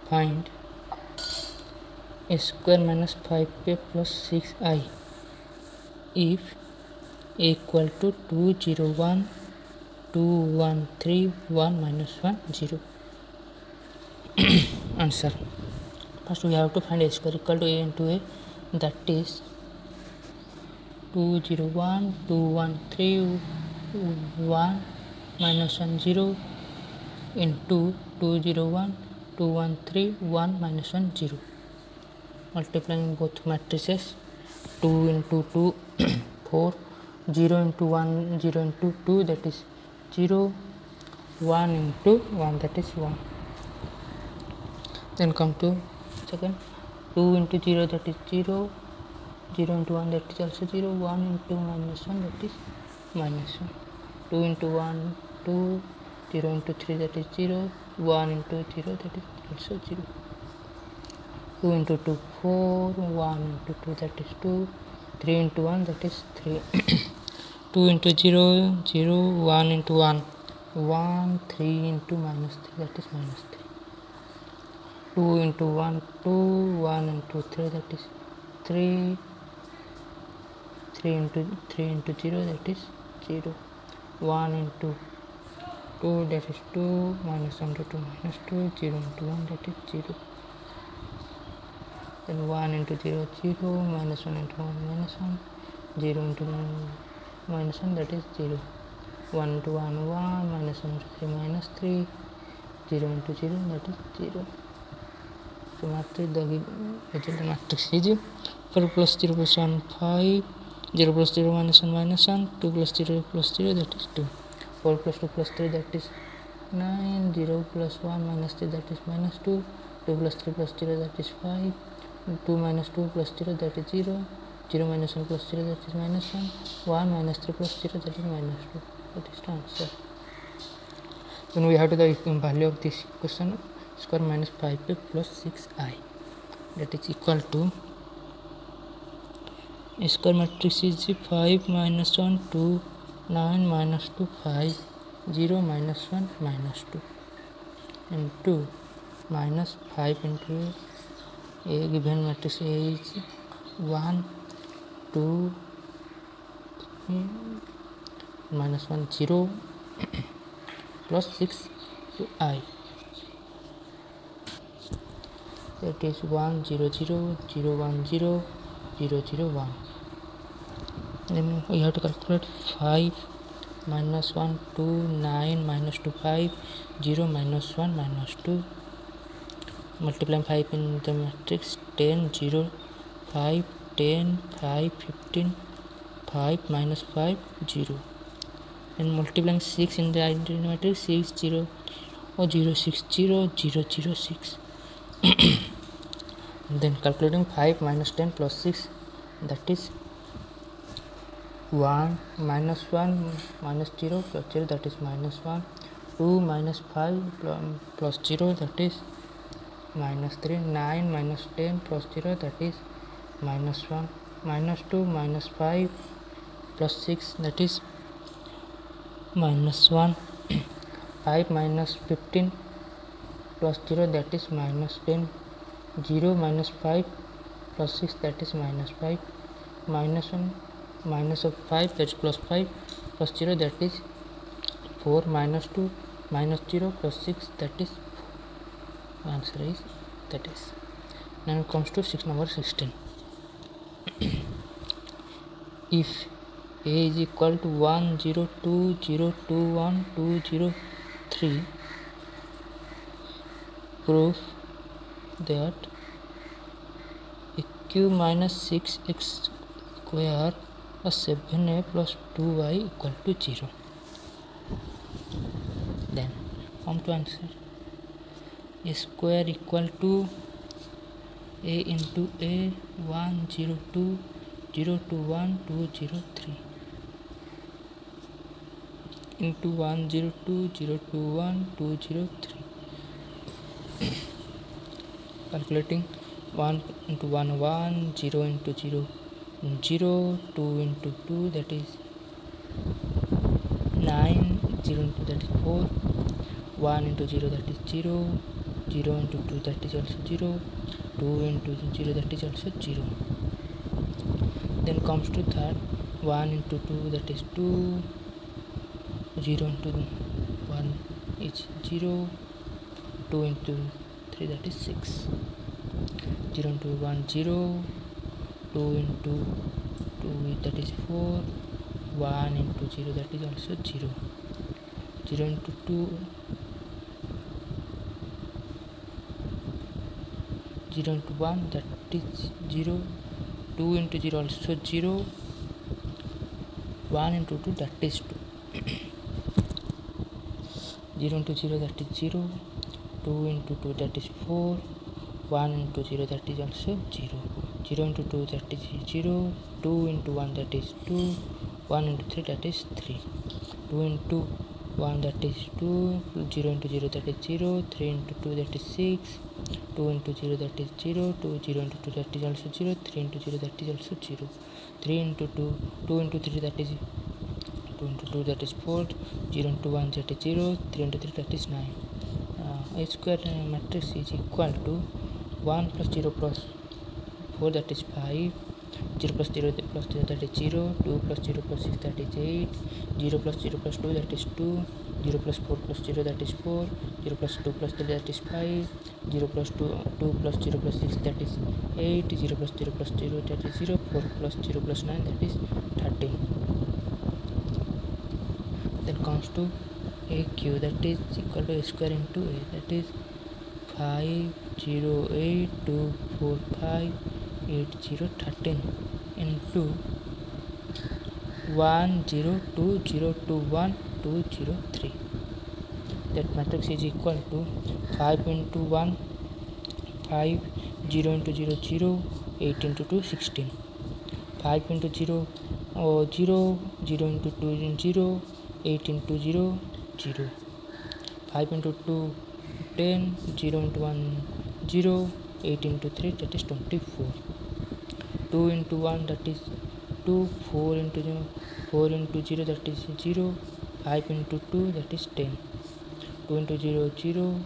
find a square minus 5a plus 6i if a equal to 2 0 1 2 1 3 1 minus 1 0. Answer. First we have to find a square equal to a into a, that is 2 0 1 2 1 3 1 minus 1 0 into 2 0 1 2 1 3 1 minus 1 0. Multiplying both matrices, 2 into 2 4, 0 into 1 0 into 2 that is 0, 1 into 1 that is 1. Then come to second, 2 into 0 that is 0, 0 into 1 that is also 0, 1 into minus 1 that is minus 1, 2 into 1 2, 0 into 3 that is 0, 1 into 0 that is also 0, 2 into 2 4, 1 into 2 that is 2, 3 into 1 that is 3, 2 into 0 0, 1 into 1 1, 3 into minus 3 that is minus 3, 2 into 1 2, 1 into 3 that is 3, 3 into 0 that is 0, 1 into 2 that is 2, minus 1 to 2 minus 2, 0 into 1 that is 0. Then 1 into 0 0, minus 1 into 1 minus 1, 0 into minus 1 that is 0, 1 into 1 1, minus 1 into 3 minus 3, 0 into 0 that is 0. So matrix, the result matrix is 4 plus 0 plus 1 5, 0 plus 0 minus 1 minus 1, 2 plus 0 plus 0 that is 2, 4 plus 2 plus 3 that is 9, 0 plus 1 minus 3 that is minus 2, 2 plus 3 plus 0 that is 5, 2 minus 2 plus 0 that is 0, 0 minus 1 plus 0 that is minus 1, 1 minus 3 plus 0 that is minus 2. That is the answer. Then we have to the value of this equation, square minus 5a plus 6i, that is equal to, square matrix is 5 minus 1 2 9 minus 2 5 0 minus 1 minus 2 into minus 5 into a given matrix A is 1 2 minus 1 0 plus 6 to I, that is 1 0 0 0 1 0 0 0 1. Then we have to calculate 5 minus 1 2 9 minus 2 5 0 minus 1 minus 2, multiplying 5 in the matrix, 10 0 5 10 5 15 5 minus 5 0, and multiplying 6 in the identity matrix, 6 0 0 6 0 0 0 6. Then calculating 5 minus 10 plus 6, that is 1 minus 1 minus 0 plus 0 that is minus 1, 2 minus 5 plus 0 that is minus 3, 9 minus 10 plus 0 that is minus 1, minus 2 minus 5 plus 6 that is minus 1, 5 minus 15 plus 0 that is minus 10, 0 minus 5 plus 6 that is minus 5, minus 1 minus of 5 that is plus 5 plus 0 that is 4, minus 2 minus 0 plus 6 that is 4. Answer is that is. Now it comes to number 16. If A is equal to 1 0 2 0 2 1 2 0 3, prove that q minus 6x square plus 7a plus 2y equal to 0. Then come to answer. A square equal to a into a 1 0 2 0 2 1 2 0 3 into 1 0 2 0 2 1 2 0 3. Calculating 1 into 1 1, 0 into 0 0, 2 into 2 that is 9, 0 into that is 4, 1 into 0 that is 0, 0 into 2 that is also 0, 2 into 0 that is also 0. Then comes to third, 1 into 2 that is 2, 0 into 1 is 0, 2 into 3 that is 6, 0 into 1 0, 2 into 2 that is 4, 1 into 0 that is also 0, 0 into 2, 0 into 1 that is 0, 2 into 0 also 0, 1 into 2 that is 2, 0 into 0 that is 0, 2 into 2 that is 4, 1 into 0 that is also 0, 0 into 2 that is 0, 2 into 1 that is 2, 1 into 3 that is 3, 2 into 1 that is 2, 0 into 0 that is 0, 3 into 2 that is 6, 2 into 0 that is 0, 2 0 into 2 that is also 0, 3 into 0 that is also 0, 3 into 2, 2 into 3 that is 2 into 2 that is 4, 0 into 1 that is 0, 3 into 3 that is 9. A square matrix is equal to 1 plus 0 plus 4 that is 5, 0 plus 0 plus 0 that is 0, 2 plus 0 plus 6 that is 8, 0 plus 0 plus 2 that is 2, 0 plus 4 plus 0 that is 4, 0 plus 2 plus 3 that is 5, 0 plus 2 plus 0 plus 6 that is 8, 0 plus 0 plus 0 that is 0, 4 plus 0 plus 9 that is 13. Then comes to AQ, that is equal to A square into A, that is 5082458 into 10202123. That matrix is equal to 5 into 1 5, 0 into 0 0, 8 into 2 16, 5 into 0 0, 0 into 2 0, 8 into 0 0, 5 into 2 10, 0 into 1 0, 8 into 3 that is 24, 2 into 1 that is 2, 4 into 0 that is 0, 5 into 2 that is 10, 2 into 0 0,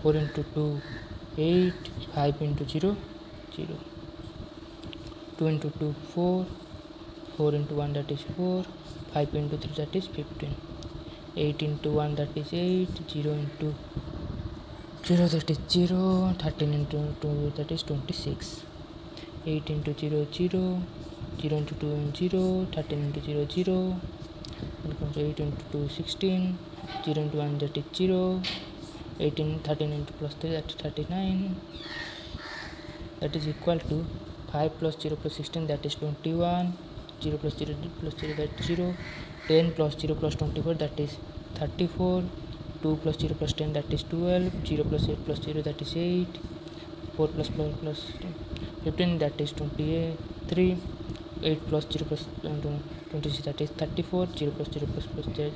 4 into 2 8, 5 into 0 0, 2 into 2 4, 4 into 1 that is 4, 5 into 3 that is 15, 8 into 1 that is 8, 0 into 0 that is 0, 13 into 2 that is 26, 8 into 0 0, 0 into 2 0, 13 into 0 0, 8 into 2 16, 0 into 1 that is 0, 18 13 into plus 3 that is 39, that is equal to 5 plus 0 plus 16 that is 21, 0 plus 0 plus 0 that is 0, 10 plus 0 plus 24 that is 34, 2 plus 0 plus 10 that is 12, 0 plus 8 plus 0 that is 8, 4 plus 15 that is 23, 8 plus 0 plus 26 that is 34, 0 plus 0 plus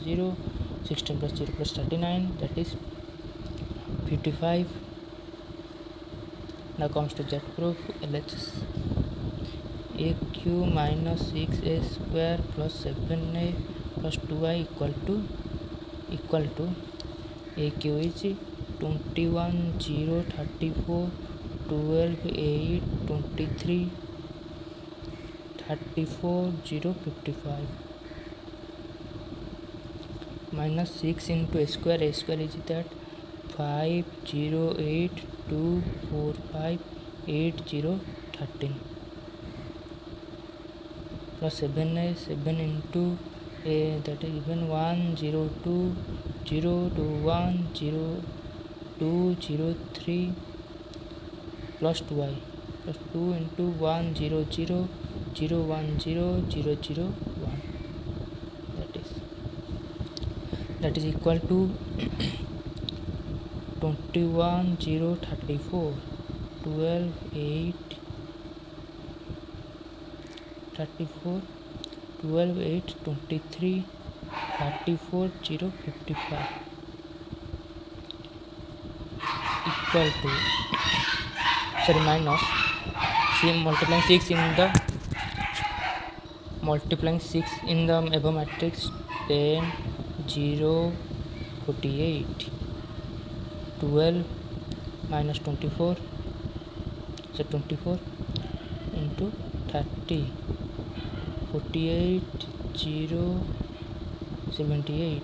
0, 16 plus 0 plus 39 that is 55. Now comes to that proof. LHS. AQ minus 6A square plus 7A plus 2I equal to AQ is 21 0 34 12 8 23 34 0 55 minus 6 into A square is that 5 0 8 2 4 5 8 0 13 plus 7 into A, that is even 1 0 2 0 2 1 0 2 0 3 plus 2I plus 2 into 1 0 0 0 1 0 0 0 1, that is equal to 21 0 34 12 8 34 12 8 23 34 0 55 equal to minus multiplying 6 in the above matrix 10 0 48 12 minus 24, so 24 into 30, 48, 0, 78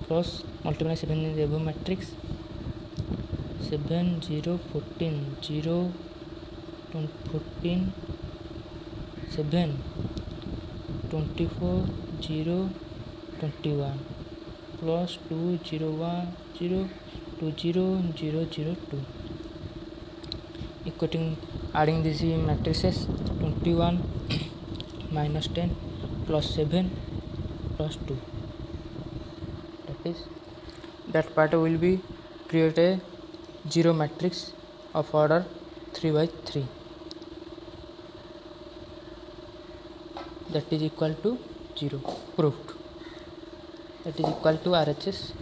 plus multiply 7 in the above matrix, 7, 0, 14, 0, 14, 7, 24, 0, 21 plus 2, 0, 1, 0, 2, 0, 0, 0, 2. Adding these matrices, 21 minus 10 plus 7 plus 2. That part will be create a zero matrix of order 3 by 3. That is equal to 0. Proved. That is equal to RHS